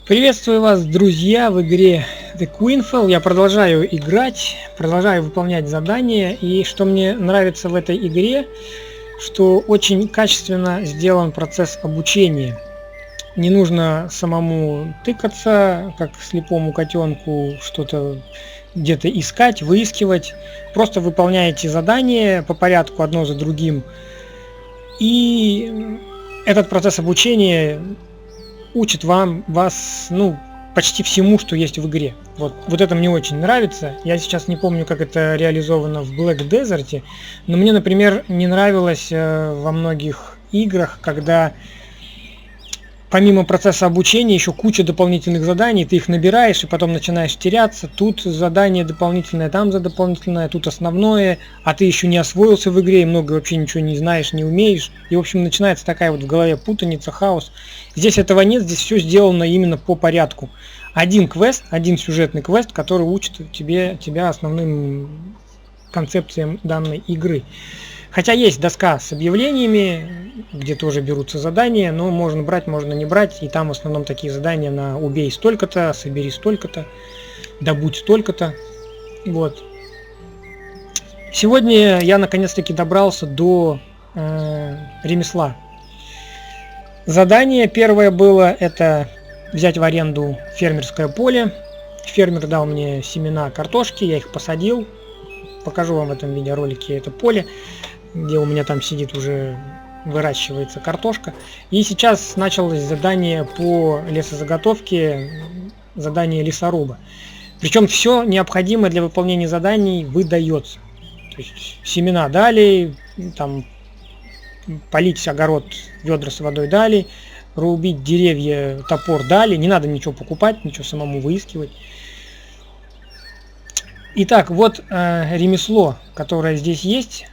Приветствую вас, друзья, в игре The Queenfell. Я продолжаю играть, продолжаю выполнять задания. И что мне нравится в этой игре, что очень качественно сделан процесс обучения. Не нужно самому тыкаться, как слепому котенку, что-то где-то искать, выискивать. Просто выполняете задания по порядку одно за другим. И этот процесс обучения учит вас, почти всему, что есть в игре. Вот это мне очень нравится. Я сейчас не помню, как это реализовано в Black Desert, но мне, например, не нравилось во многих играх, когда помимо процесса обучения еще куча дополнительных заданий, ты их набираешь и потом начинаешь теряться. Тут задание дополнительное, там за дополнительное, тут основное, а ты еще не освоился в игре и много вообще ничего не знаешь, не умеешь. И в общем начинается такая вот в голове путаница, хаос. Здесь этого нет, здесь все сделано именно по порядку. Один квест, один сюжетный квест, который учит тебя основным концепциям данной игры. Хотя есть доска с объявлениями, где тоже берутся задания, но можно брать, можно не брать. И там в основном такие задания на убей столько-то, собери столько-то, добудь столько-то. Вот. Сегодня я наконец-таки добрался до ремесла. Задание первое было это взять в аренду фермерское поле. Фермер дал мне семена картошки, я их посадил. Покажу вам в этом видеоролике это поле, где у меня там сидит уже, выращивается картошка. И сейчас началось задание по лесозаготовке, задание лесоруба. Причем все необходимое для выполнения заданий выдается. То есть семена дали, там полить огород, ведра с водой дали, рубить деревья, топор дали. Не надо ничего покупать, ничего самому выискивать. Итак, вот ремесло, которое здесь есть.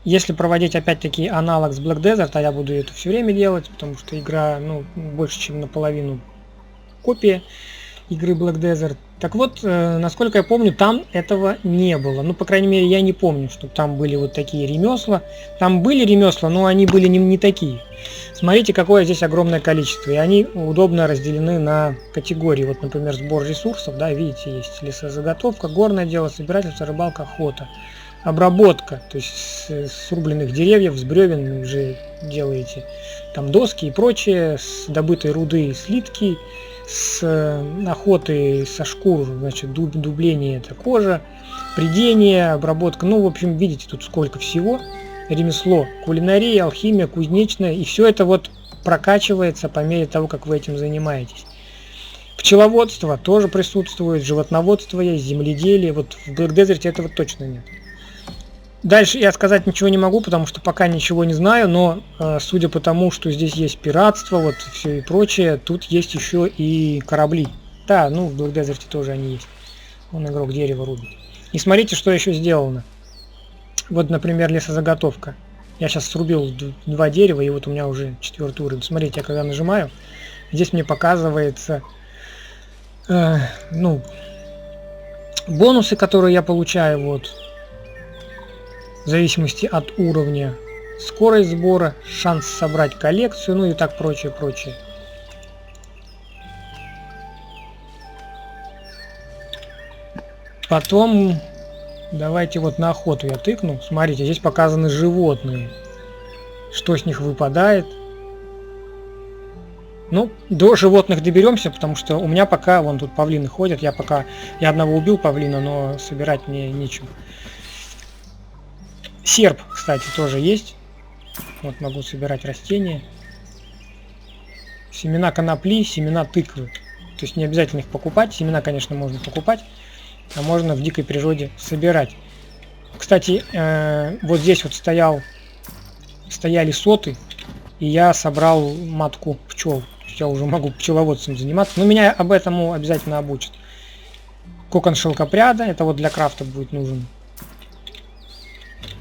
Если проводить опять-таки аналог с Black Desert, а я буду это все время делать, потому что игра больше чем наполовину копия игры Black Desert. Так вот, насколько я помню, там этого не было. Ну, по крайней мере, я не помню, что там были вот такие ремесла. Там были ремесла, но они были не такие. Смотрите, какое здесь огромное количество. И они удобно разделены на категории. Вот, например, сбор ресурсов, да, видите, есть лесозаготовка, горное дело, собирательство, рыбалка, охота. Обработка, то есть с рубленных деревьев, с бревен уже делаете там доски и прочее, с добытой руды слитки, с охоты со шкур, значит, дубление это кожа, прядение, обработка, в общем, видите, тут сколько всего. Ремесло, кулинария, алхимия, кузнечная, и все это вот прокачивается по мере того, как вы этим занимаетесь. Пчеловодство тоже присутствует, животноводство есть, земледелие, вот в Black Desert этого точно нет. Дальше я сказать ничего не могу, потому что пока ничего не знаю, но судя по тому, что здесь есть пиратство, вот все и прочее, тут есть еще и корабли. Да, в Black Desert тоже они есть. Вон игрок дерево рубит. И смотрите, что еще сделано. Вот, например, лесозаготовка. Я сейчас срубил 2 дерева, и вот у меня уже 4 уровень. Смотрите, я когда нажимаю, здесь мне показывается, бонусы, которые я получаю, вот. В зависимости от уровня, скорость сбора, шанс собрать коллекцию, и так прочее. Потом давайте вот на охоту я тыкну. Смотрите, здесь показаны животные. Что с них выпадает. До животных доберемся, потому что у меня пока, вон тут павлины ходят, я одного убил павлина, но собирать мне нечего. Серп, кстати, тоже есть. Вот могу собирать растения. Семена конопли, семена тыквы. То есть не обязательно их покупать. Семена, конечно, можно покупать, а можно в дикой природе собирать. Кстати, вот здесь вот стояли соты, и я собрал матку пчел. Я уже могу пчеловодством заниматься. Но меня об этом обязательно обучат. Кокон шелкопряда, это вот для крафта будет нужен.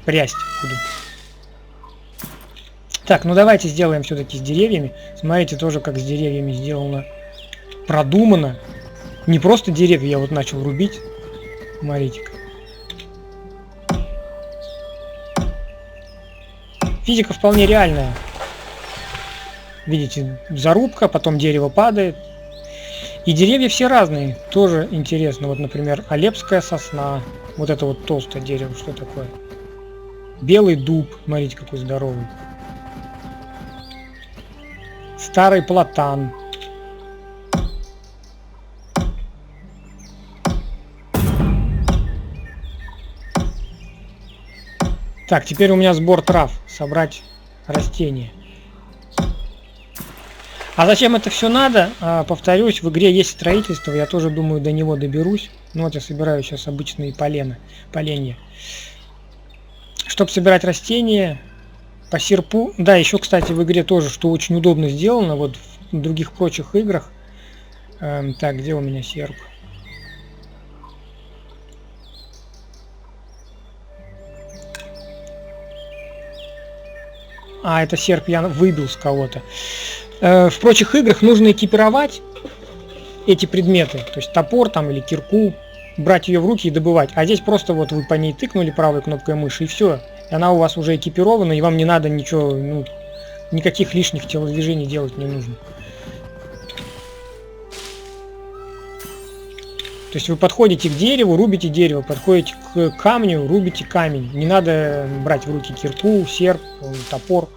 Прясть буду. Так, давайте сделаем все-таки с деревьями. Смотрите тоже, как с деревьями сделано. Продумано. Не просто деревья я вот начал рубить. Смотрите-ка. Физика вполне реальная. Видите, зарубка, потом дерево падает. И деревья все разные, тоже интересно. Вот, например, алепская сосна. Вот это вот толстое дерево, что такое? Белый дуб, смотрите, какой здоровый. Старый платан. Так, теперь у меня сбор трав. Собрать растения. А зачем это все надо? Повторюсь, в игре есть строительство. Я тоже думаю, до него доберусь. Ну вот я собираю сейчас обычные поленья. Чтобы собирать растения по серпу. Да, еще, кстати, в игре тоже, что очень удобно сделано. Вот в других прочих играх. Так, где у меня серп? А, это серп я выбил с кого-то. В прочих играх нужно экипировать эти предметы. То есть топор там или кирку. Брать ее в руки и добывать. А здесь просто вот вы по ней тыкнули правой кнопкой мыши и все. И она у вас уже экипирована, и вам не надо ничего, ну, никаких лишних телодвижений делать не нужно. То есть вы подходите к дереву, рубите дерево, подходите к камню, рубите камень. Не надо брать в руки кирку, серп, топор.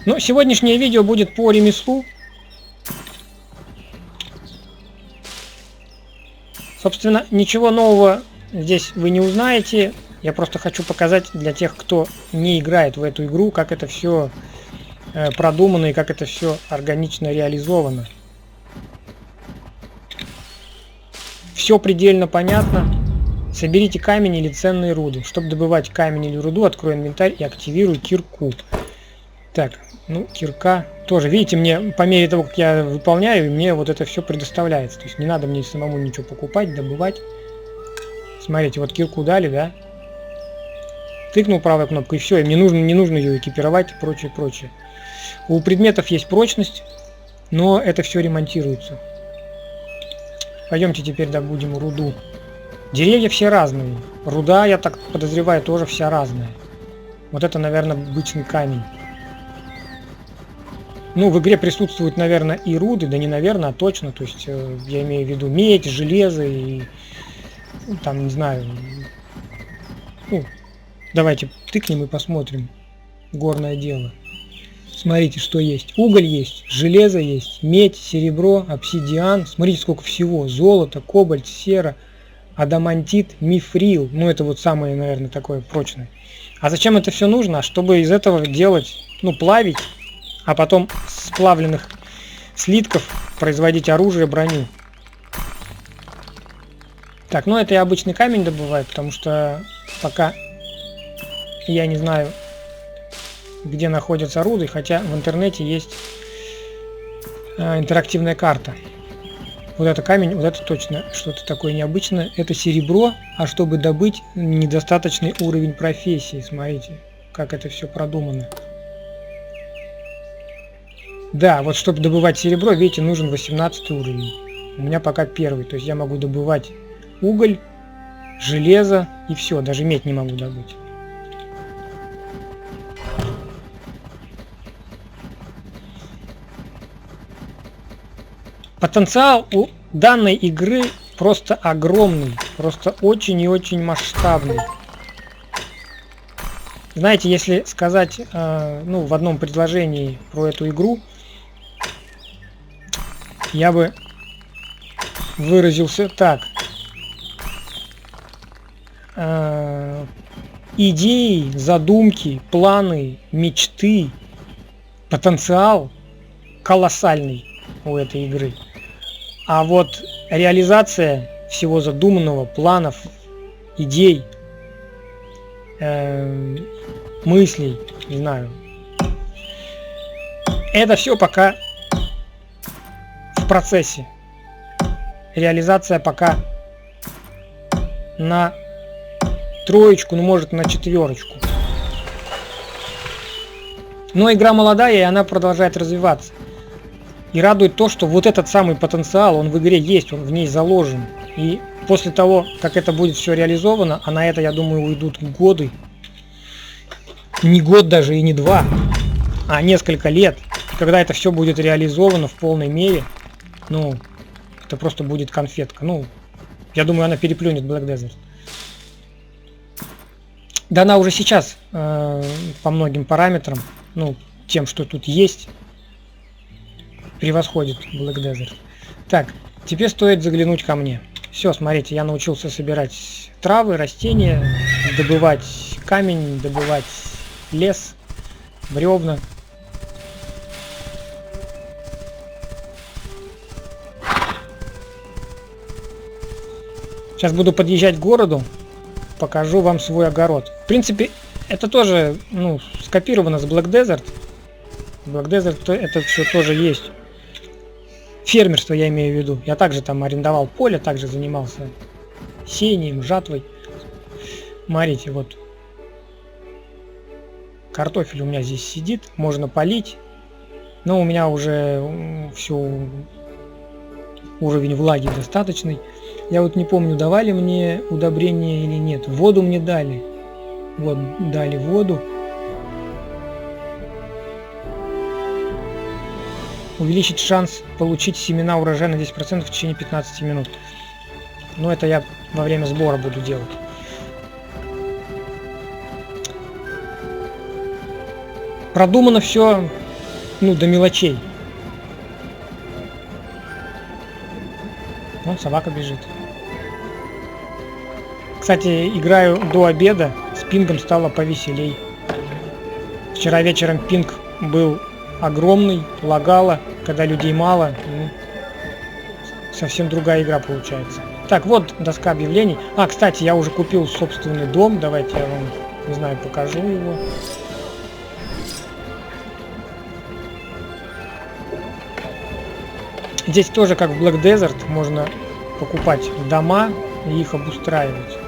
Ну, сегодняшнее видео будет по ремеслу. Собственно, ничего нового здесь вы не узнаете. Я просто хочу показать для тех, кто не играет в эту игру, как это все продумано и как это все органично реализовано. Все предельно понятно. Соберите камень или ценные руды. Чтобы добывать камень или руду, открой инвентарь и активируй кирку. Так, ну, кирка тоже. Видите, мне по мере того, как я выполняю, мне вот это все предоставляется. То есть не надо мне самому ничего покупать, добывать. Смотрите, вот кирку дали, да? Тыкнул правой кнопкой, и все, и мне не нужно ее экипировать и прочее, прочее. У предметов есть прочность, но это все ремонтируется. Пойдемте теперь добудем руду. Деревья все разные. Руда, я так подозреваю, тоже вся разная. Вот это, наверное, обычный камень. Ну, в игре присутствуют, наверное, и руды, да не наверное, а точно. То есть, я имею в виду медь, железо и, там, не знаю. Ну, давайте тыкнем и посмотрим. Горное дело. Смотрите, что есть. Уголь есть, железо есть, медь, серебро, обсидиан. Смотрите, сколько всего. Золото, кобальт, сера, адамантит, мифрил. Ну, это вот самое, наверное, такое прочное. А зачем это все нужно? Чтобы из этого делать, ну, плавить, а потом с плавленных слитков производить оружие, броню. Так, ну это я обычный камень добываю, потому что пока я не знаю, где находятся руды, хотя в интернете есть интерактивная карта. Вот это камень, вот это точно что-то такое необычное. Это серебро, а чтобы добыть недостаточный уровень профессии. Смотрите, как это все продумано. Да, вот чтобы добывать серебро, видите, нужен 18 уровень. У меня пока первый, то есть я могу добывать уголь, железо и все, даже медь не могу добыть. Потенциал у данной игры просто огромный, просто очень и очень масштабный. Знаете, если сказать, ну, в одном предложении про эту игру, я бы выразился так. Идеи, задумки, планы, мечты, потенциал колоссальный у этой игры. А вот реализация всего задуманного, планов, идей, мыслей, не знаю, это все пока в процессе. Реализация пока на троечку, ну может на четверочку. Но игра молодая, и она продолжает развиваться. И радует то, что вот этот самый потенциал, он в игре есть, он в ней заложен. И после того, как это будет все реализовано, а на это, я думаю, уйдут годы. Не год даже и не два, а несколько лет. Когда это все будет реализовано в полной мере, ну, это просто будет конфетка. Ну, я думаю, она переплюнет Black Desert. Да она уже сейчас по многим параметрам, ну, тем, что тут есть, превосходит Black Desert. Так, теперь стоит заглянуть ко мне. Все, смотрите, я научился собирать травы, растения, добывать камень, добывать лес, бревна. Сейчас буду подъезжать к городу, покажу вам свой огород. В принципе, это тоже, ну, скопировано с Black Desert. Black Desert это все тоже есть. Фермерство я имею в виду. Я также там арендовал поле, также занимался сеянием, жатвой. Смотрите, вот. Картофель у меня здесь сидит, можно полить. Но у меня уже все, уровень влаги достаточный. Я вот не помню, давали мне удобрения или нет. Воду мне дали. Вот, дали воду. Увеличить шанс получить семена урожая на 10% в течение 15 минут. Но это я во время сбора буду делать. Продумано все, ну, до мелочей. Вон собака бежит. Кстати, играю до обеда, с пингом стало повеселей. Вчера вечером пинг был огромный, лагало, когда людей мало, ну, совсем другая игра получается. Так, вот доска объявлений. А, кстати, я уже купил собственный дом, давайте я вам, не знаю, покажу его. Здесь тоже, как в Black Desert, можно покупать дома и их обустраивать.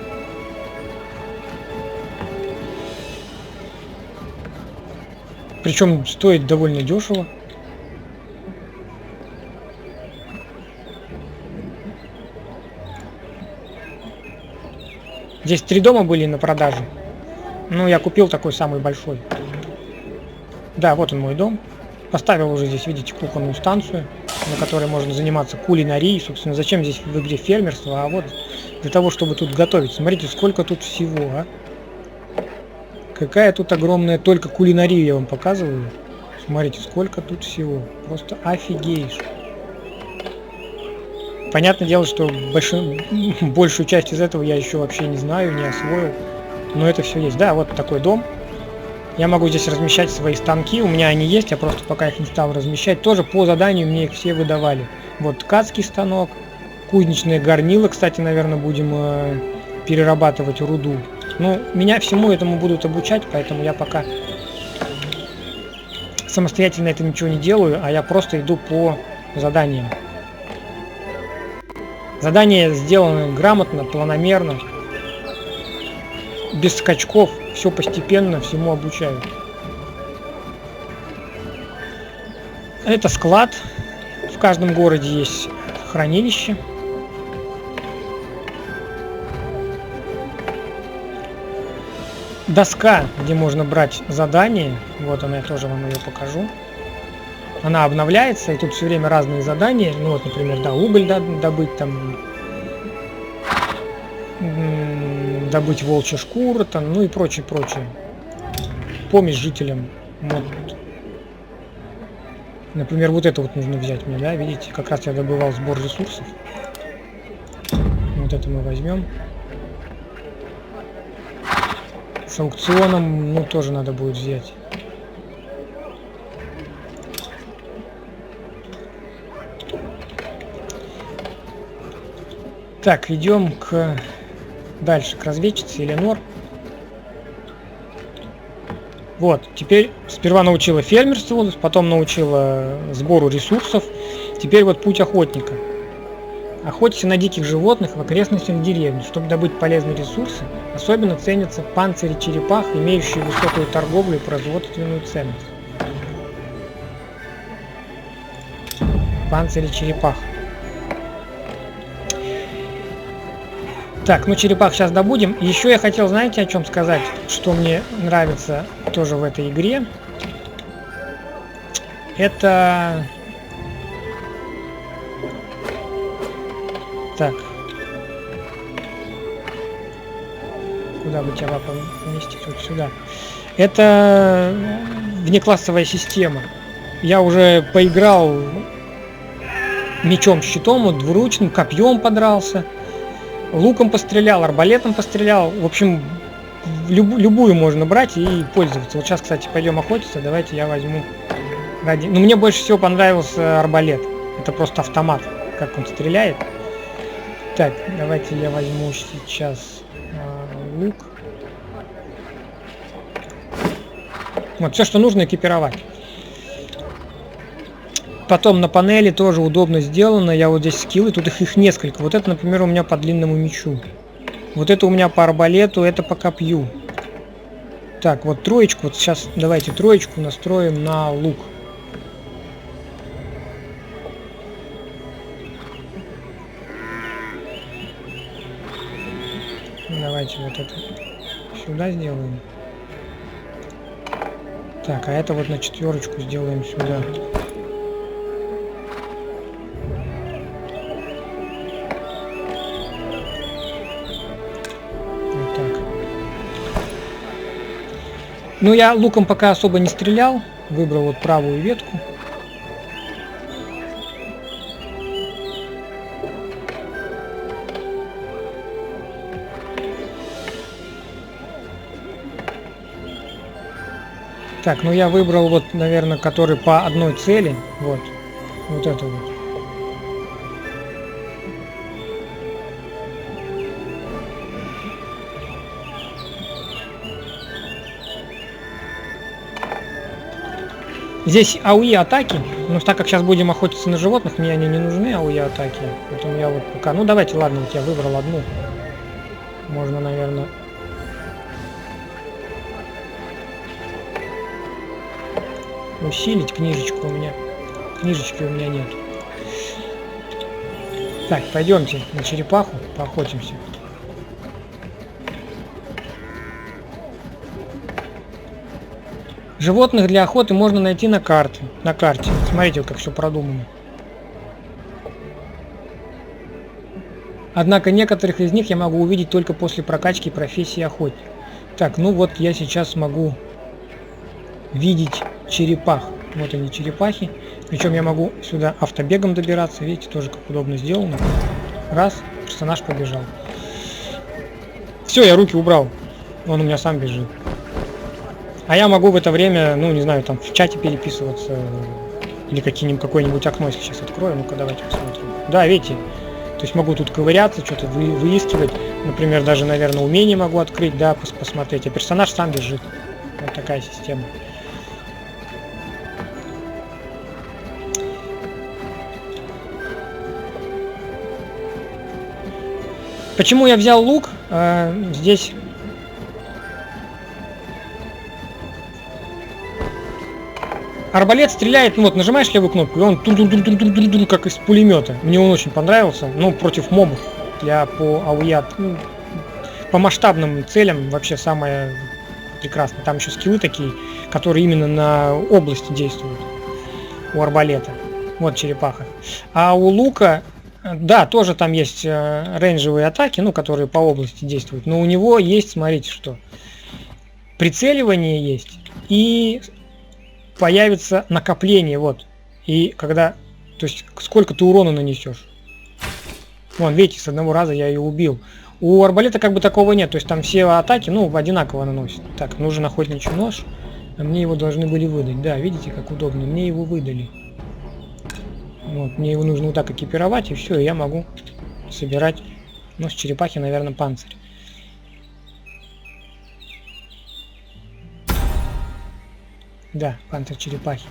Причем стоит довольно дешево. Здесь 3 дома были на продаже. Ну, я купил такой самый большой. Да, вот он мой дом. Поставил уже здесь, видите, кухонную станцию, на которой можно заниматься кулинарией. Собственно, зачем здесь в игре фермерство? А вот для того, чтобы тут готовить. Смотрите, сколько тут всего, а. Какая тут огромная только кулинария, я вам показываю. Смотрите, сколько тут всего. Просто офигеешь. Понятное дело, что большую часть из этого я еще вообще не знаю, не освоил. Но это все есть. Да, вот такой дом. Я могу здесь размещать свои станки. У меня они есть, я просто пока их не стал размещать. Тоже по заданию мне их все выдавали. Вот ткацкий станок. Кузнечное горнило, кстати, наверное, будем перерабатывать руду. Ну, меня всему этому будут обучать, поэтому я пока самостоятельно это ничего не делаю, а я просто иду по заданиям. Задания сделаны грамотно, планомерно, без скачков, все постепенно, всему обучают. Это склад, в каждом городе есть хранилище. Доска, где можно брать задания, вот она, я тоже вам ее покажу. Она обновляется, и тут все время разные задания. Ну вот, например, да, уголь добыть, там, добыть волчья шкура, там, ну и прочее. Помощь жителям. Вот. Например, вот это вот нужно взять мне, да, видите, как раз я добывал сбор ресурсов. Вот это мы возьмем. С аукционом, ну, тоже надо будет взять. Так, идем дальше к разведчице Эленор. Вот, теперь сперва научила фермерству, потом научила сбору ресурсов. Теперь вот путь охотника. Охотиться на диких животных в окрестностях деревни. Чтобы добыть полезные ресурсы, особенно ценятся панцири черепах, имеющие высокую торговлю и производственную ценность. Панцири черепах. Так, ну черепах сейчас добудем. Еще я хотел, знаете, о чем сказать, что мне нравится тоже в этой игре. Это... Так. Куда бы тебя поместить? Вот сюда. Это внеклассовая система. Я уже поиграл мечом-щитом, вот, двуручным, копьем подрался, луком пострелял, арбалетом пострелял. В общем, любую можно брать и пользоваться. Вот сейчас, кстати, пойдем охотиться. Давайте я возьму ради... Ну, мне больше всего понравился арбалет. Это просто автомат, как он стреляет. Так, давайте я возьму сейчас лук. Вот, все, что нужно, экипировать. Потом на панели тоже удобно сделано. Я вот здесь скиллы, тут их несколько. Вот это, например, у меня по длинному мечу. Вот это у меня по арбалету, это по копью. Так, вот троечку. Вот сейчас давайте троечку настроим на лук. Давайте вот это сюда сделаем. Так, а это вот на четверочку сделаем сюда. Вот так. Ну, я луком пока особо не стрелял. Выбрал вот правую ветку. Так, ну я выбрал вот, наверное, который по одной цели. Вот. Вот это вот. Здесь АОЕ атаки. Но так как сейчас будем охотиться на животных, мне они не нужны, АОЕ атаки. Поэтому я вот пока... Ну давайте, ладно, вот я выбрал одну. Можно, наверное... усилить книжечку у меня. Книжечки у меня нет. Так, пойдемте на черепаху, поохотимся. Животных для охоты можно найти на карте. На карте. Смотрите, как все продумано. Однако некоторых из них я могу увидеть только после прокачки профессии охотник. Так, ну вот я сейчас могу видеть черепах. Вот они, черепахи. Причем я могу сюда автобегом добираться. Видите, тоже как удобно сделано. Раз, персонаж побежал. Все, я руки убрал. Он у меня сам бежит. А я могу в это время, ну не знаю, там в чате переписываться. Или какое-нибудь окно, если сейчас открою. Ну-ка, давайте посмотрим. Да, видите? То есть могу тут ковыряться, что-то выискивать. Например, даже, наверное, умение могу открыть, да, посмотреть. А персонаж сам бежит. Вот такая система. Почему я взял лук? Здесь арбалет стреляет, ну вот нажимаешь левую кнопку, и он как из пулемета. Мне он очень понравился. Ну, против мобов по АОЕ, ну, по масштабным целям вообще самое прекрасное. Там еще скиллы такие, которые именно на области действуют у арбалета. Вот черепаха. А у лука, да, тоже там есть рейнджевые атаки, ну, которые по области действуют. Но у него есть, смотрите, что прицеливание есть и появится накопление, вот. И когда, то есть сколько ты урона нанесешь. Вон, видите, с одного раза я ее убил. У арбалета как бы такого нет, то есть там все атаки, ну, одинаково наносят. Так, нужен охотничий нож, а мне его должны были выдать. Да, видите, как удобно, мне его выдали. Вот, мне его нужно вот так экипировать, и все, и я могу собирать, ну, с черепахи, наверное, панцирь. Да, панцирь черепахи.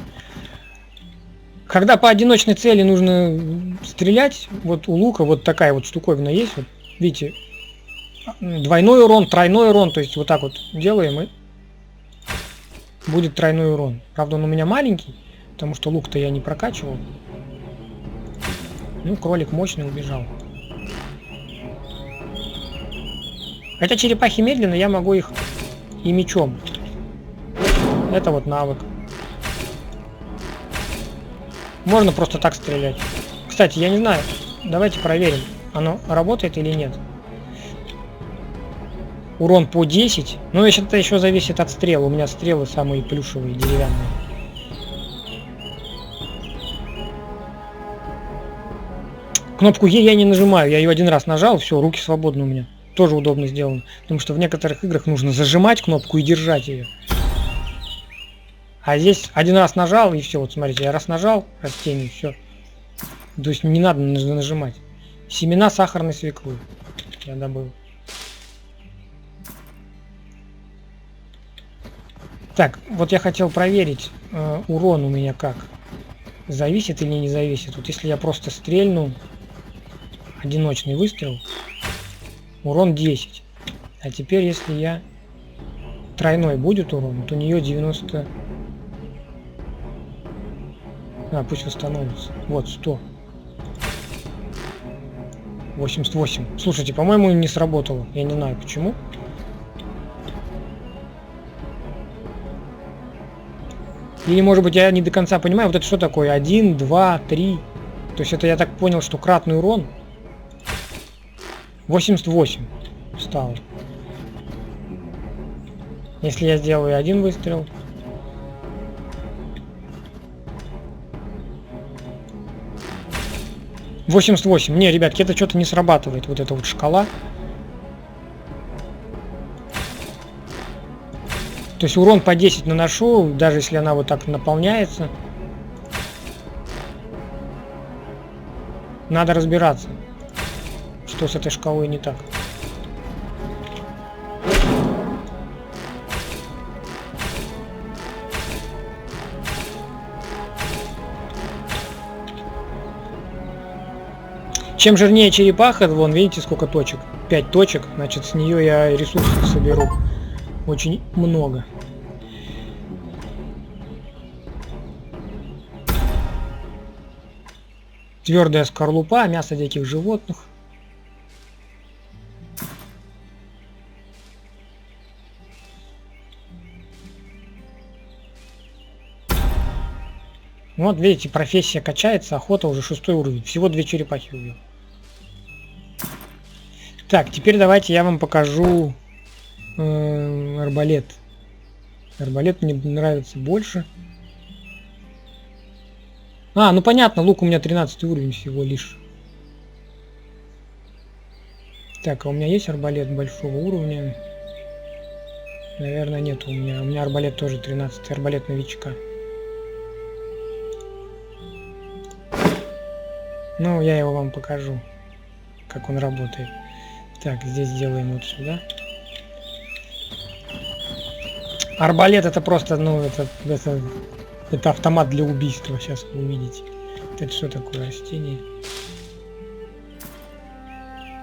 Когда по одиночной цели нужно стрелять, вот у лука вот такая вот штуковина есть, вот, видите, двойной урон, тройной урон, то есть вот так вот делаем, и будет тройной урон. Правда, он у меня маленький, потому что лук-то я не прокачивал. Ну, кролик мощный, убежал. Хотя черепахи медленно, я могу их и мечом. Это вот навык. Можно просто так стрелять. Кстати, я не знаю. Давайте проверим, оно работает или нет. Урон по 10. Но это еще зависит от стрел. У меня стрелы самые плюшевые, деревянные. Кнопку Е я не нажимаю. Я ее один раз нажал, все, руки свободны у меня. Тоже удобно сделано. Потому что в некоторых играх нужно зажимать кнопку и держать ее. А здесь один раз нажал, и все. Вот смотрите, я раз нажал растение, все. То есть не надо нажимать. Семена сахарной свеклы. Я добыл. Так, вот я хотел проверить, урон у меня как. Зависит или не зависит. Вот если я просто стрельну, одиночный выстрел, урон 10. А теперь если я тройной будет урон, то у нее 90... А, пусть восстановится. Вот, 100. 88. Слушайте, по-моему, не сработало. Я не знаю почему. Или, может быть, я не до конца понимаю, вот это что такое? 1, 2, 3. То есть это я так понял, что кратный урон. 88 стало. Если я сделаю один выстрел. — 88. Не, ребятки, это что-то не срабатывает, вот эта вот шкала. То есть урон по 10 наношу, даже если она вот так наполняется. Надо разбираться, что с этой шкалой не так. Чем жирнее черепаха, вон, видите, сколько точек? 5 точек, значит, с нее я ресурсов соберу очень много. Твердая скорлупа, мясо диких животных. Вот, видите, профессия качается, охота уже 6 уровень. Всего 2 черепахи убил. Так, теперь давайте я вам покажу арбалет. Арбалет мне нравится больше. А, ну понятно, лук у меня 13 уровень всего лишь. Так, а у меня есть арбалет большого уровня? Наверное, нет у меня. У меня арбалет тоже 13, арбалет новичка. Ну, я его вам покажу, как он работает. Так, здесь делаем вот сюда. Арбалет это просто, ну, это автомат для убийства. Сейчас вы увидите. Это что такое растение?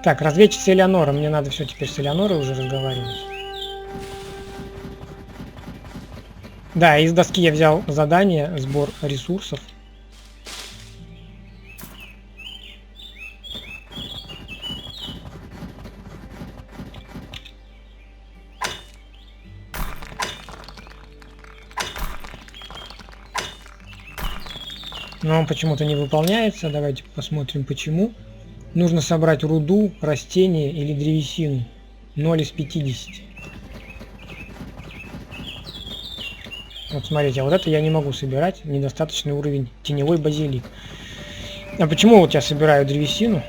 Так, разведчица Элеонора. Мне надо все теперь с Элеонорой уже разговаривать. Да, из доски я взял задание, сбор ресурсов. Но он почему-то не выполняется. Давайте посмотрим почему. Нужно собрать руду, растение или древесину. 0 из 50. Вот смотрите, а вот это я не могу собирать. Недостаточный уровень. Теневой базилик. А почему вот я собираю древесину?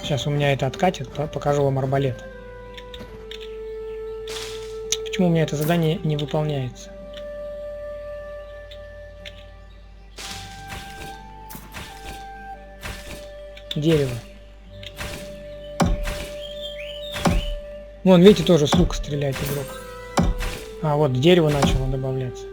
Сейчас у меня это откатит. Покажу вам арбалет. Почему у меня это задание не выполняется? Дерево. Вон, видите, тоже с лука стреляет игрок. А, вот дерево начало добавляться.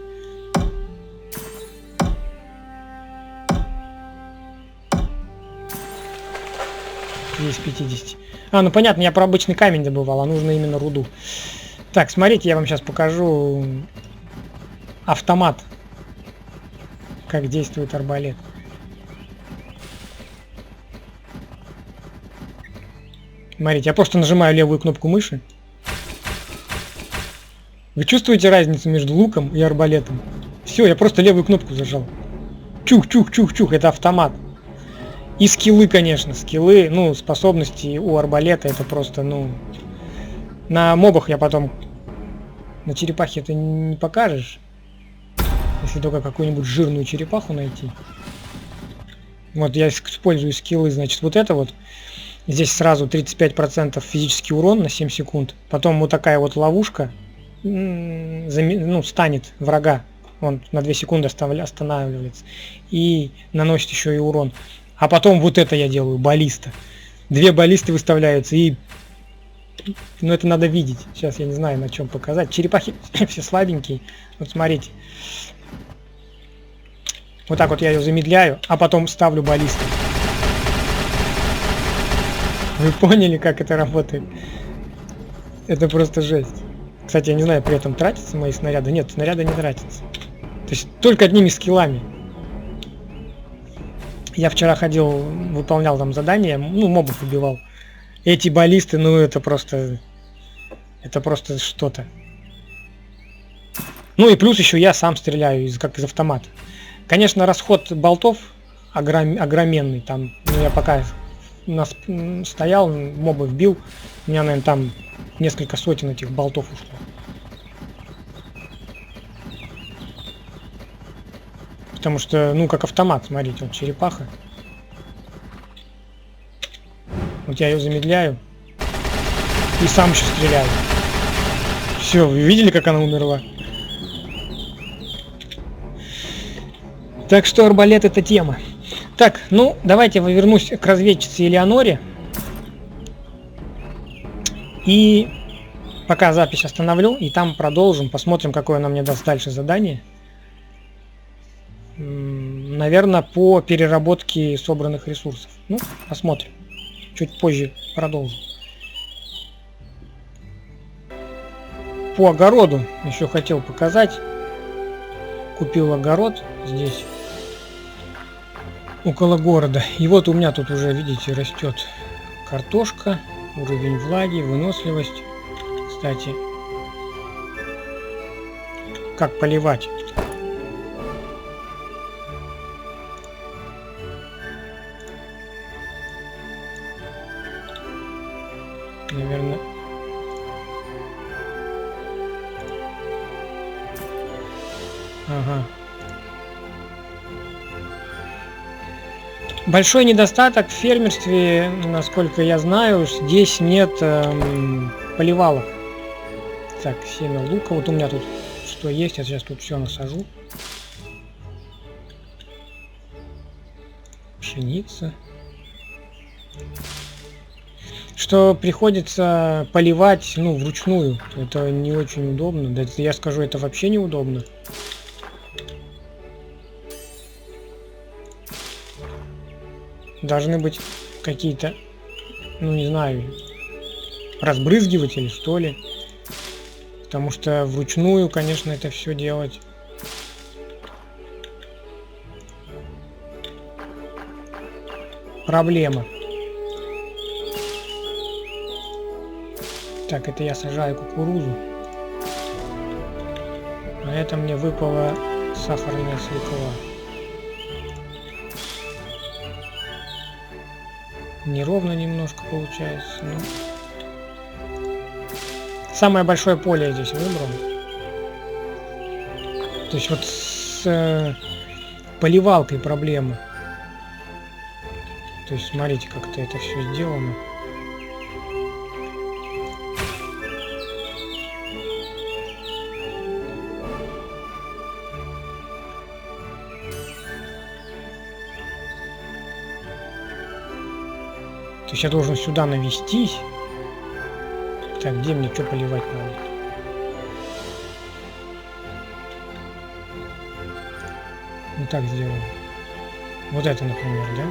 Здесь 50. А, ну понятно, я про обычный камень добывал, а нужно именно руду. Так, смотрите, я вам сейчас покажу автомат. Как действует арбалет. Смотрите, я просто нажимаю левую кнопку мыши. Вы чувствуете разницу между луком и арбалетом? Все, я просто левую кнопку зажал. чух-чух-чух-чух, это автомат. И скиллы, конечно, скиллы, ну, способности у арбалета, это просто, ну... На мобах я потом... На черепахе это не покажешь. Если только какую-нибудь жирную черепаху найти. Вот я использую скиллы, значит, вот это вот. Здесь сразу 35% физический урон на 7 секунд. Потом вот такая вот ловушка, ну, станет врага. Он на 2 секунды останавливается. И наносит еще и урон. А потом вот это я делаю, баллиста. 2 баллисты выставляются и... Ну это надо видеть. Сейчас я не знаю, на чем показать. Черепахи все слабенькие. Вот смотрите. Вот так вот я ее замедляю, а потом ставлю баллисту. Вы поняли, как это работает? Это просто жесть. Кстати, я не знаю, при этом тратятся мои снаряды. Нет, снаряды не тратятся. То есть только одними скиллами. Я вчера ходил, выполнял там задания, ну, мобов убивал. Эти баллисты, ну, это просто что-то. Ну и плюс еще я сам стреляю, как из автомата. Конечно, расход болтов огроменный. Там, ну, я пока стоял, мобов бил, у меня, наверное, там несколько сотен этих болтов ушло. Потому что, ну, как автомат, смотрите, вот черепаха. Вот я ее замедляю. И сам еще стреляю. Все, вы видели, как она умерла? Так что арбалет это тема. Так, ну, давайте я вернусь к разведчице Элеоноре. И пока запись остановлю, и там продолжим. Посмотрим, какое она мне даст дальше задание. Наверное, по переработке собранных ресурсов. Ну, посмотрим. Чуть позже продолжим. По огороду еще хотел показать. Купил огород здесь, около города. И вот у меня тут уже, видите, растет картошка, уровень влаги, выносливость. Кстати, как поливать? Наверное. Ага. Большой недостаток в фермерстве, насколько я знаю, здесь нет поливалок. Так, семя лука. Вот у меня тут что есть, я сейчас тут все насажу. Пшеница. Что приходится поливать, ну, вручную. Это не очень удобно. Да, я скажу, это вообще неудобно. Должны быть какие-то, ну, не знаю, разбрызгиватели, что ли. Потому что вручную, конечно, это все делать проблема. Так, это я сажаю кукурузу. А это мне выпала сахарная свекла. Неровно немножко получается, но... Самое большое поле я здесь выбрал. То есть вот с поливалкой проблема. То есть смотрите, как-то это все сделано. То есть я должен сюда навестись. Так, где мне что поливать надо? Вот так сделаем. Вот это, например, да?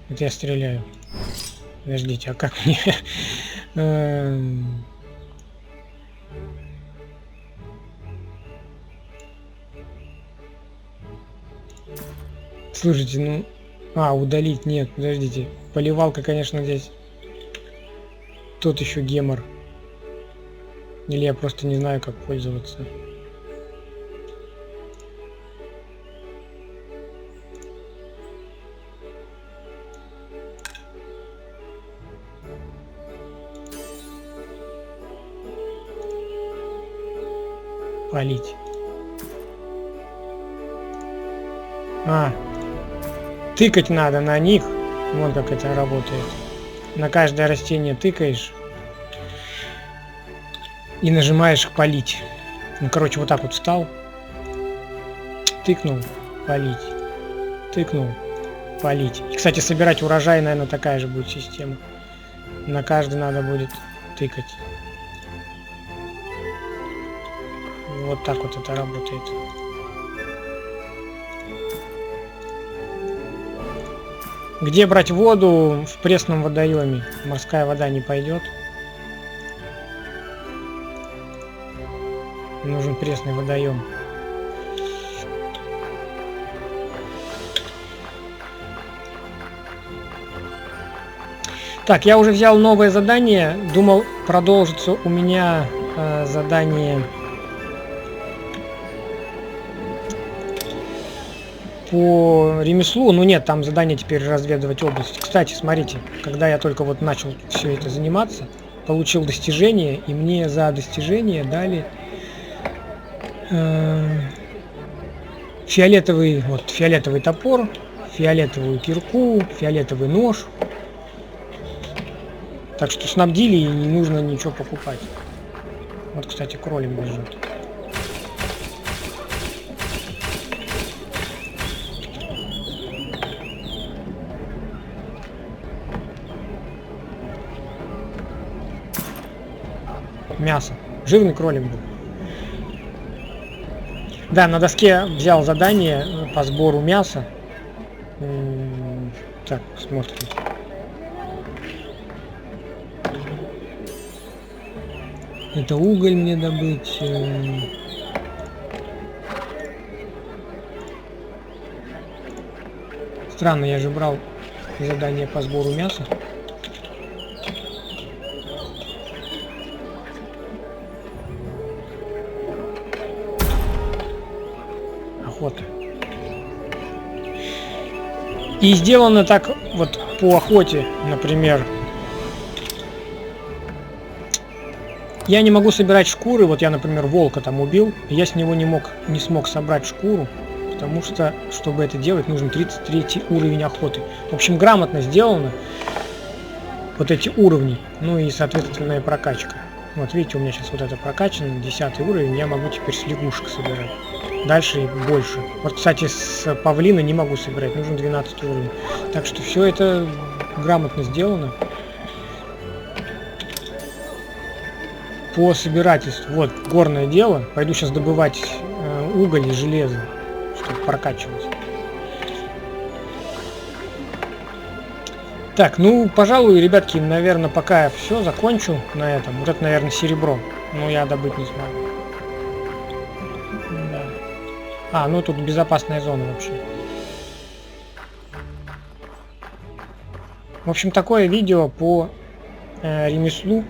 Вот я стреляю. Подождите, а как мне... Слушайте, ну... удалить нет, подождите. Поливалка, конечно, здесь... Тот еще гемор. Или я просто не знаю, как пользоваться. Полить. Тыкать надо на них. Вот как это работает. На каждое растение тыкаешь и нажимаешь полить. Ну, короче, вот так вот встал. Тыкнул, полить. Тыкнул, полить. И, кстати, собирать урожай, наверное, такая же будет система. На каждый надо будет тыкать. Вот так вот это работает. Где брать воду? В пресном водоеме. Морская вода не пойдет. Нужен пресный водоем. Так, я уже взял новое задание. Думал, продолжится у меня задание по ремеслу. Ну нет, там задание теперь разведывать область. Кстати, смотрите, когда я только вот начал все это заниматься, получил достижение, и мне за достижение дали фиолетовый топор, фиолетовую кирку, фиолетовый нож. Так что снабдили, и не нужно ничего покупать. Вот, кстати, кролик бежит. Мясо. Жирный кролик был. Да, на доске взял задание по сбору мяса. Так, смотрим. Это уголь мне добыть. Странно, я же брал задание по сбору мяса. Охота. И сделано так вот по охоте, например. Я не могу собирать шкуры, вот я, например, волка там убил, и я с него не смог собрать шкуру, потому что, чтобы это делать, нужен 33 уровень охоты. В общем, грамотно сделано, вот эти уровни, ну и соответственная прокачка. Вот видите, у меня сейчас вот это прокачано, 10 уровень, я могу теперь с лягушек собирать. Дальше и больше. Вот, кстати, с павлина не могу собирать, нужен 12 уровень. Так что все это грамотно сделано. По собирательству. Вот, горное дело. Пойду сейчас добывать уголь и железо, чтобы прокачивать. Так, ну, пожалуй, ребятки, наверное, пока я все закончу на этом. Вот это, наверное, серебро. Но я добыть не смогу. Да. Ну тут безопасная зона вообще. В общем, такое видео по ремеслу.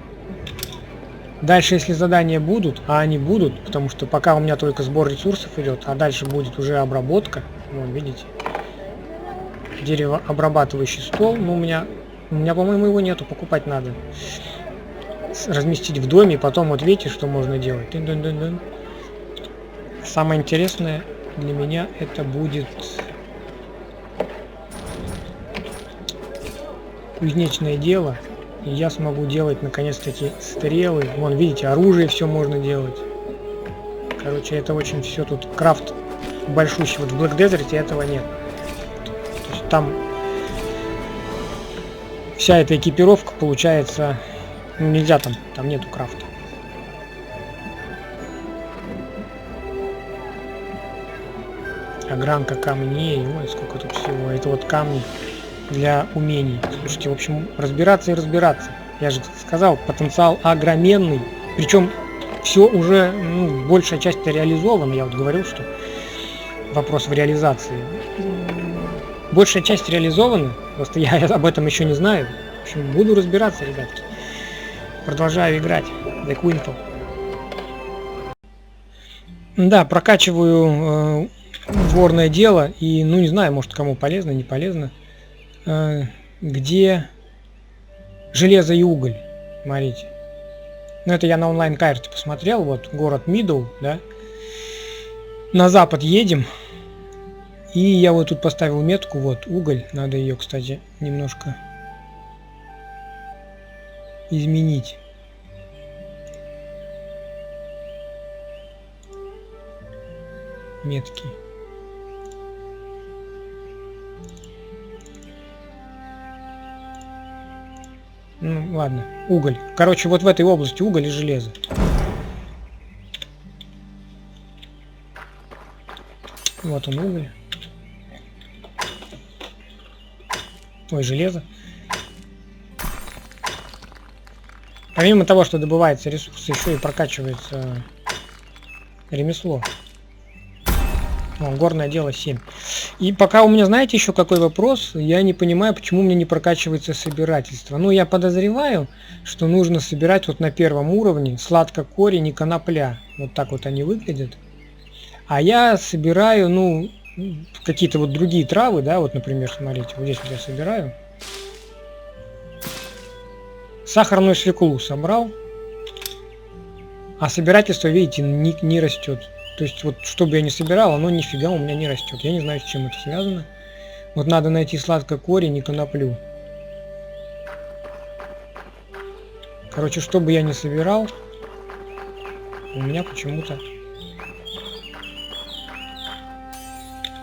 Дальше, если задания будут, а они будут, потому что пока у меня только сбор ресурсов идет, а дальше будет уже обработка. Вот, видите. Деревообрабатывающий стол. Ну, у меня, по-моему, его нету, покупать надо. Разместить в доме, и потом вот видите, что можно делать. Самое интересное для меня это будет кузнечное дело. И я смогу делать наконец-таки стрелы. Вон, видите, оружие все можно делать. Короче, это очень все тут крафт большущий. Вот в Black Desert этого нет. То есть там вся эта экипировка получается... Ну, нельзя там нету крафта. Огранка камней. Ой, сколько тут всего. Это вот камни для умений. Слушайте, в общем, разбираться и разбираться. Я же сказал, потенциал огроменный. Причем все уже, ну, большая часть реализована. Я вот говорил, что вопрос в реализации. Большая часть реализована. Просто я об этом еще не знаю. В общем, буду разбираться, ребятки. Продолжаю играть. The Quintal. Да, прокачиваю горное дело, и, ну, не знаю, может, кому полезно, не полезно. Где железо и уголь, смотрите. Ну, это я на онлайн-карте посмотрел, вот, город Мидл, да. На запад едем, и я вот тут поставил метку, вот, уголь, надо ее, кстати, немножко изменить. Метки. Ну, ладно, уголь. Короче, вот в этой области уголь и железо. Вот он, уголь. Ой, железо. Помимо того, что добывается ресурсы, еще и прокачивается ремесло. О, горное дело 7. И пока у меня, знаете, еще какой вопрос? Я не понимаю, почему у меня не прокачивается собирательство. Ну, я подозреваю, что нужно собирать вот на первом уровне сладкокорень и конопля. Вот так вот они выглядят. А я собираю, ну, какие-то вот другие травы, да, вот, например, смотрите, вот здесь вот я собираю. Сахарную свеклу собрал, а собирательство, видите, не растет. То есть вот, что бы я ни собирал, оно нифига у меня не растет. Я не знаю, с чем это связано. Вот надо найти сладкокорень и коноплю. Короче, что бы я ни собирал, у меня почему-то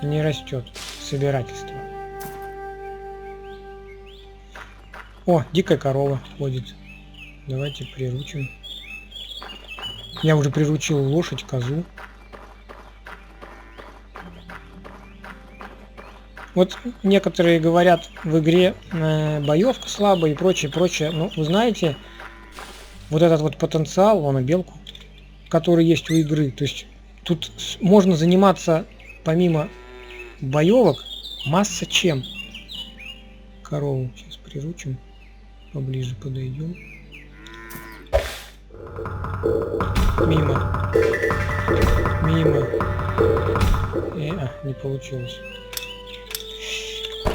не растет собирательство. О, дикая корова ходит. Давайте приручим. Я уже приручил лошадь, козу. Вот некоторые говорят в игре боевка слабая и прочее, прочее. Но вы знаете, вот этот вот потенциал, вон и белку, который есть у игры. То есть тут можно заниматься помимо боевок масса чем. Корову сейчас приручим, поближе подойдем. Мимо. Не получилось.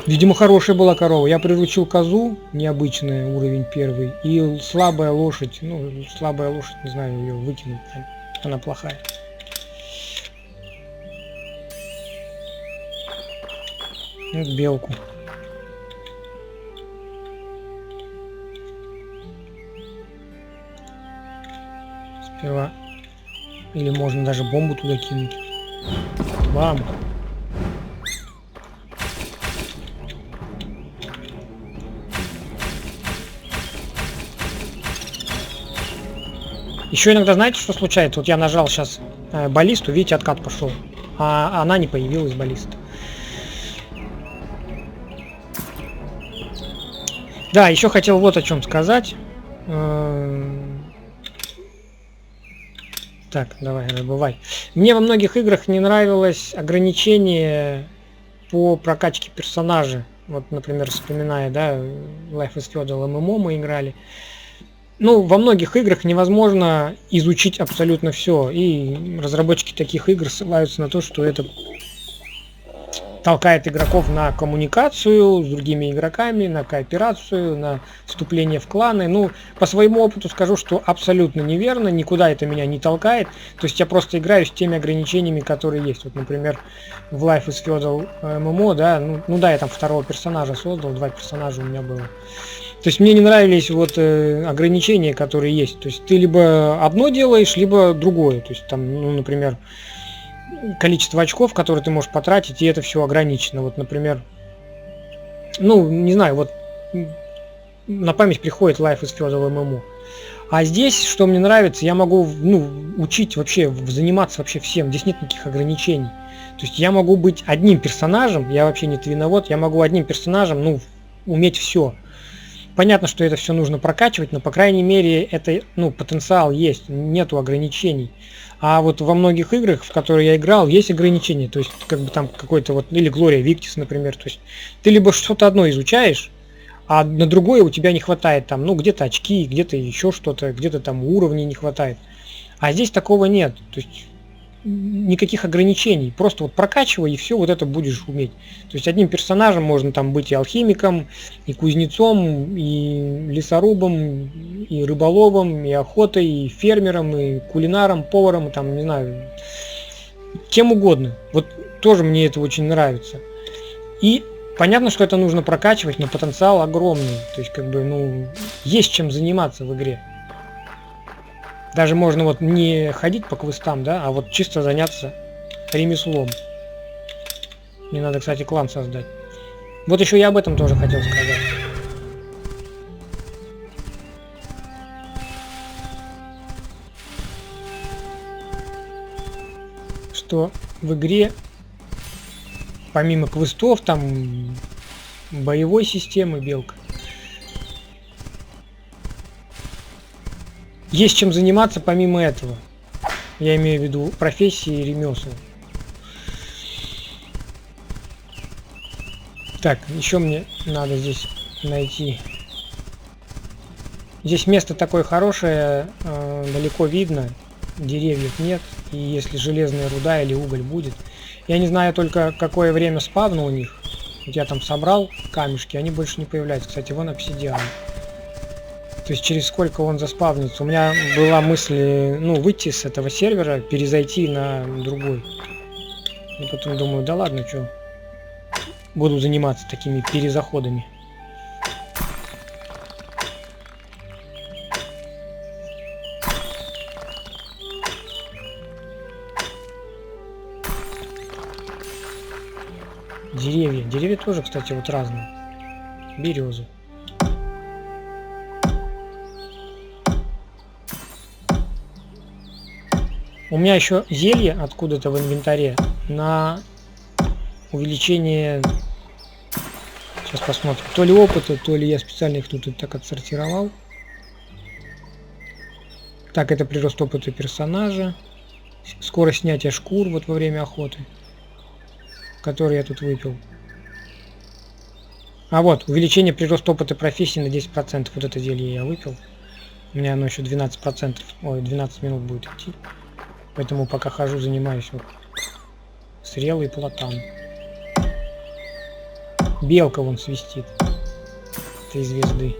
Видимо, хорошая была корова. Я приручил козу, необычный уровень 1, и слабая лошадь. Ну, слабая лошадь, не знаю, ее выкинуть. Она плохая. Вот белку. Сперва. Или можно даже бомбу туда кинуть. Бам! Еще иногда, знаете, что случается? Вот я нажал сейчас баллисту, видите, откат пошел, а она не появилась, баллиста. Да, еще хотел вот о чем сказать. Так, давай, забывай. Мне во многих играх не нравилось ограничение по прокачке персонажа. Вот, например, вспоминая, да, Life is Feudal MMO мы играли. Ну, во многих играх невозможно изучить абсолютно все, и разработчики таких игр ссылаются на то, что это толкает игроков на коммуникацию с другими игроками, на кооперацию, на вступление в кланы. Ну, по своему опыту скажу, что абсолютно неверно, никуда это меня не толкает. То есть я просто играю с теми ограничениями, которые есть. Вот, например, в Life is Feudal MMO, да, ну да, я там второго персонажа создал, 2 персонажа у меня было. То есть мне не нравились вот ограничения, которые есть. То есть ты либо одно делаешь, либо другое. То есть там, ну, например, количество очков, которые ты можешь потратить, и это все ограничено. Вот, например, ну, не знаю, вот на память приходит Life is Feudal MMO. А здесь, что мне нравится, я могу, ну, учить вообще, заниматься вообще всем. Здесь нет никаких ограничений. То есть я могу быть одним персонажем, я вообще не твиновод, я могу одним персонажем, ну, уметь все. Понятно, что это все нужно прокачивать, но, по крайней мере, это, ну, потенциал есть, нету ограничений. А вот во многих играх, в которые я играл, есть ограничения. То есть, как бы там какой-то вот, или Gloria Victis, например. То есть, ты либо что-то одно изучаешь, а на другое у тебя не хватает там, ну, где-то очки, где-то еще что-то, где-то там уровней не хватает. А здесь такого нет. То есть, никаких ограничений. Просто вот прокачивай, и все вот это будешь уметь. То есть одним персонажем можно там быть и алхимиком, и кузнецом, и лесорубом, и рыболовом, и охотой, и фермером, и кулинаром, поваром, и там, не знаю, кем угодно. Вот тоже мне это очень нравится. И понятно, что это нужно прокачивать, но потенциал огромный. То есть, как бы, ну, есть чем заниматься в игре. Даже можно вот не ходить по квестам, да, а вот чисто заняться ремеслом. Мне надо, кстати, клан создать. Вот еще я об этом тоже хотел сказать. Что в игре, помимо квестов, там боевой системы белка, есть чем заниматься помимо этого. Я имею в виду профессии и ремесел. Так, еще мне надо здесь найти. Здесь место такое хорошее, далеко видно, деревьев нет. И если железная руда или уголь будет. Я не знаю только, какое время спавна у них. Вот я там собрал камешки, они больше не появляются. Кстати, вон обсидиан. То есть через сколько он заспавнится. У меня была мысль, ну, выйти с этого сервера, перезайти на другой. И потом думаю, да ладно, что, буду заниматься такими перезаходами. Деревья. Деревья тоже, кстати, вот разные. Березы. У меня еще зелье откуда-то в инвентаре на увеличение. Сейчас посмотрим. То ли опыта, то ли я специально их тут так отсортировал. Так, это прирост опыта персонажа. Скорость снятия шкур вот во время охоты, который я тут выпил. А вот, увеличение прироста опыта профессии на 10%. Вот это зелье я выпил. У меня оно еще 12%. Ой, 12 минут будет идти. Поэтому пока хожу, занимаюсь вот стрелы и платан. Белка вон свистит. 3 звезды.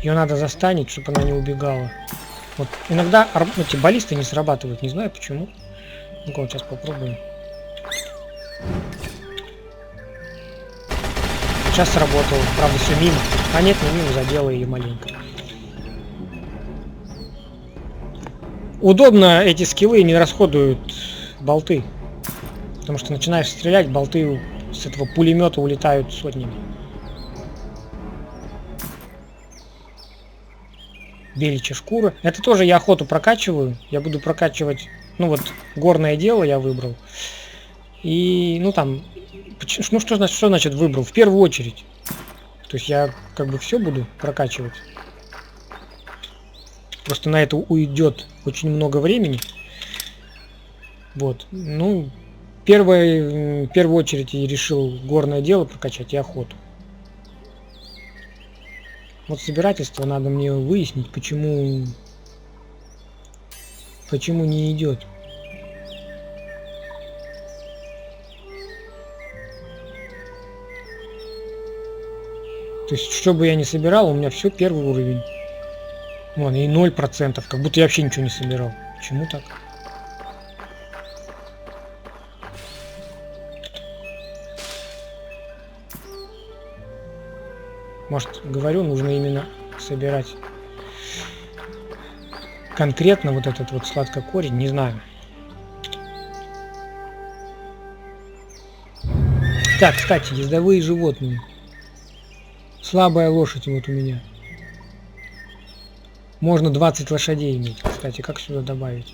Ее надо застанить, чтобы она не убегала. Вот иногда эти баллисты не срабатывают, не знаю почему. Ну-ка, вот сейчас попробуем. Сейчас сработало, правда, все мимо. А нет, не мимо, задела ее маленько. Удобно эти скиллы не расходуют болты. Потому что начинаешь стрелять, болты с этого пулемета улетают сотнями. Беличья шкура. Это тоже я охоту прокачиваю. Я буду прокачивать, ну вот, горное дело я выбрал. И, ну там, ну что значит выбрал? В первую очередь. То есть я как бы все буду прокачивать. Просто на это уйдет очень много времени. Вот. Ну, в первую очередь я решил горное дело прокачать и охоту. Вот собирательство надо мне выяснить, почему не идет. То есть, что бы я ни собирал, у меня все первый уровень. Вон, и 0%, как будто я вообще ничего не собирал. Почему так? Может, говорю, нужно именно собирать конкретно вот этот вот сладкокорень, не знаю. Так, кстати, ездовые животные. Слабая лошадь вот у меня. Можно 20 лошадей иметь. Кстати, как сюда добавить?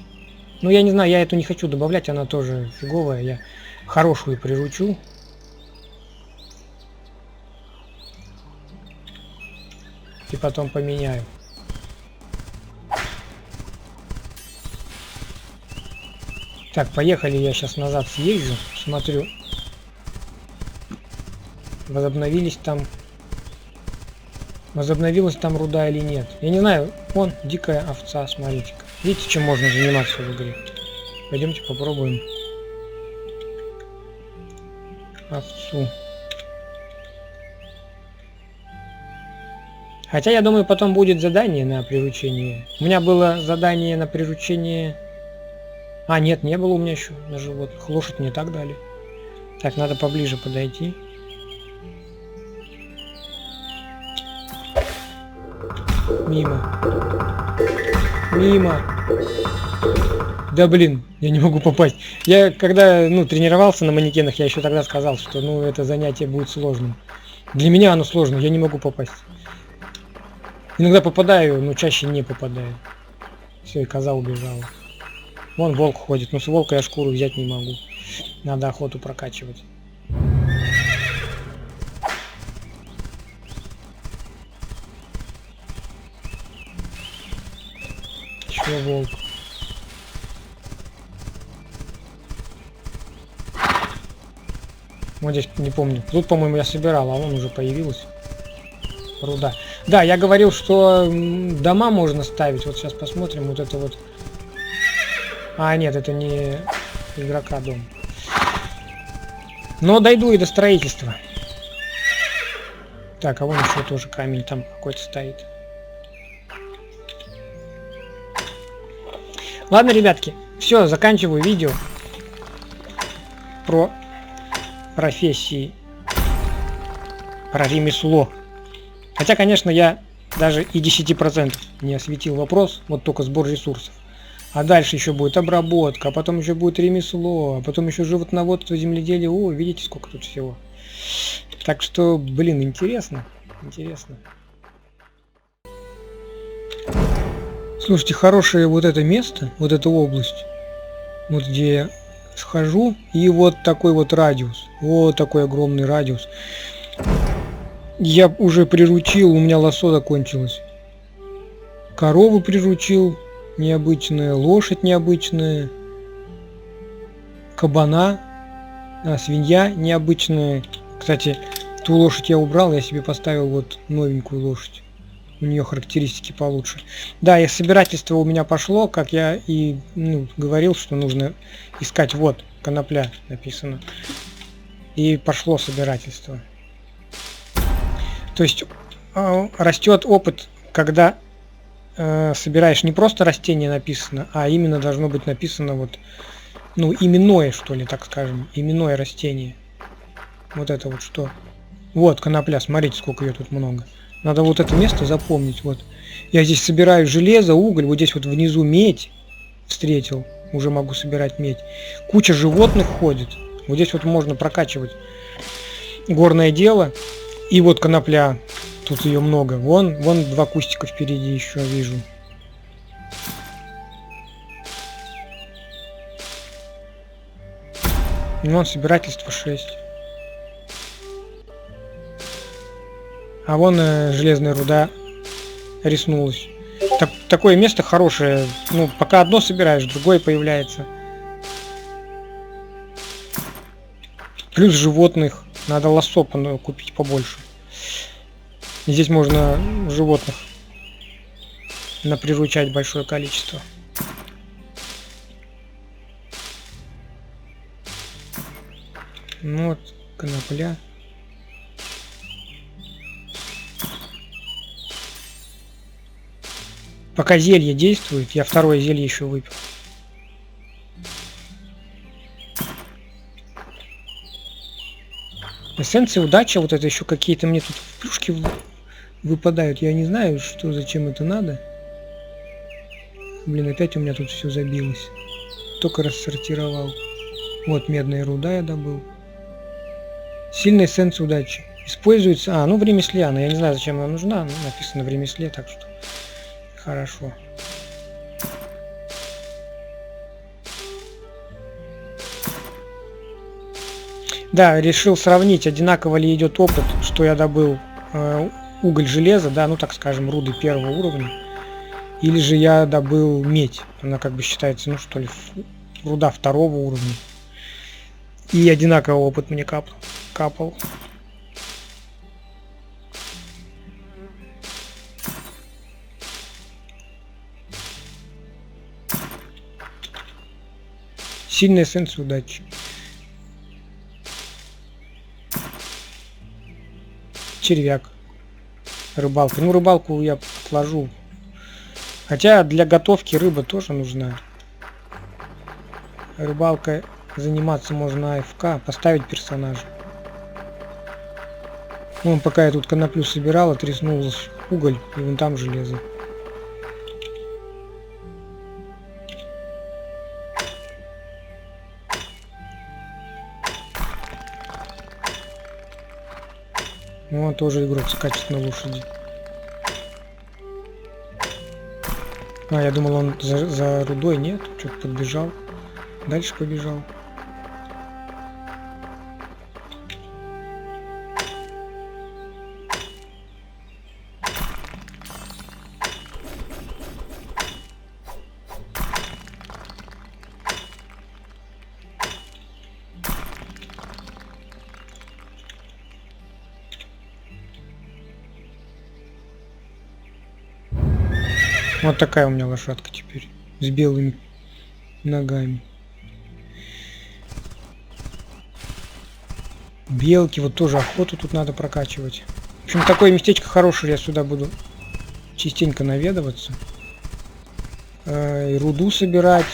Ну, я не знаю, я эту не хочу добавлять, она тоже фиговая. Я хорошую приручу. И потом поменяю. Так, поехали, я сейчас назад съезжу, смотрю. Возобновились там Возобновилась там руда или нет. Я не знаю, вон дикая овца, смотрите-ка. Видите, чем можно заниматься в игре? Пойдемте попробуем овцу. Хотя, я думаю, потом будет задание на приручение. У меня было задание на приручение... А, нет, не было у меня еще на животных. Лошадь мне так дали. Так, надо поближе подойти. Мимо. Мимо. Да блин, я не могу попасть. Я когда, тренировался на манекенах, я еще тогда сказал, что, это занятие будет сложным. Для меня оно сложно, я не могу попасть. Иногда попадаю, но чаще не попадаю. Все, и коза убежала. Вон волк ходит, но с волка я шкуру взять не могу. Надо охоту прокачивать. Еще волк. Вот здесь, не помню. Тут, по-моему, я собирал, а он уже появилась. Руда. Да, я говорил, что дома можно ставить. Вот сейчас посмотрим. Вот это вот. А, нет, это не игрока дом. Но дойду и до строительства. Так, а вон еще тоже камень там какой-то стоит. Ладно, ребятки. Все, заканчиваю видео про профессии, про ремесло. Хотя, конечно, я даже и 10% не осветил вопрос, вот только сбор ресурсов. А дальше еще будет обработка, а потом еще будет ремесло, а потом еще животноводство, земледелие. О, видите, сколько тут всего. Так что, блин, интересно. Интересно. Слушайте, хорошее вот это место, вот эта область, вот где я схожу, и вот такой вот радиус, вот такой огромный радиус. Я уже приручил, у меня лосо закончилось. Корову приручил, необычная, лошадь необычная, кабана, свинья необычная. Кстати, ту лошадь я убрал, я себе поставил вот новенькую лошадь. У нее характеристики получше. Да, и собирательство у меня пошло, как я и говорил, что нужно искать. Вот, конопля написано. И пошло собирательство. То есть растет опыт, когда собираешь не просто растение написано, а именно должно быть написано вот, именное, что ли, так скажем, именное растение. Вот это вот что. Вот конопля, смотрите, сколько ее тут много. Надо вот это место запомнить. Вот. Я здесь собираю железо, уголь, вот здесь вот внизу медь встретил. Уже могу собирать медь. Куча животных ходит. Вот здесь вот можно прокачивать горное дело. И вот конопля. Тут ее много. Вон 2 кустика впереди еще вижу. Вон собирательство 6. А вон железная руда риснулась. Такое место хорошее. Пока одно собираешь, другое появляется. Плюс животных. Надо лосо купить побольше. И здесь можно животных наприручать большое количество. Вот, конопля. Пока зелье действует, я второе зелье еще выпил. Эссенция удачи, вот это еще какие-то мне тут плюшки выпадают. Я не знаю, что, зачем это надо. Блин, опять у меня тут все забилось. Только рассортировал. Вот медная руда я добыл. Сильная эссенция удачи. Используется... в ремесле она. Я не знаю, зачем она нужна. Но написано в ремесле, так что... Хорошо. Да, решил сравнить, одинаково ли идет опыт, что я добыл уголь, железо, да, так скажем, руды первого уровня, или же я добыл медь. Она как бы считается, что ли, руда второго уровня. И одинаковый опыт мне капал. Сильная эссенция удачи. Червяк. Рыбалка. Ну, рыбалку я отложу. Хотя для готовки рыба тоже нужна. Рыбалкой заниматься можно АФК, поставить персонажа. Вон, пока я тут коноплю собирал, отряснулся уголь, и вон там железо. Ну, тоже игрок скачет на лошади. А, я думал, он за рудой, нет? Что-то подбежал. Дальше побежал. Вот такая у меня лошадка теперь. С белыми ногами. Белки, вот тоже охоту тут надо прокачивать. В общем, такое местечко хорошее, я сюда буду частенько наведываться. И руду собирать.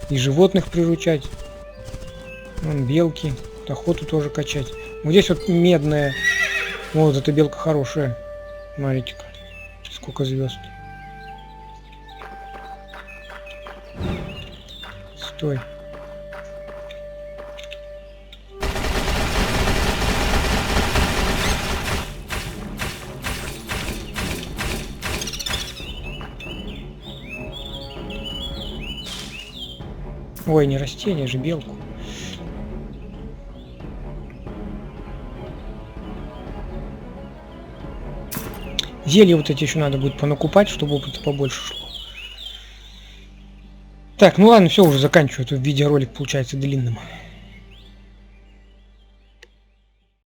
И животных приручать. Вон белки. Охоту тоже качать. Вот здесь вот медная. Вот эта белка хорошая. Смотрите-ка. Сколько звезд. Стой. Ой, не растение же, белку. Зелья вот эти еще надо будет понакупать, чтобы опыта побольше шло. Так, ну ладно, все, уже заканчиваю. Тут видеоролик получается длинным.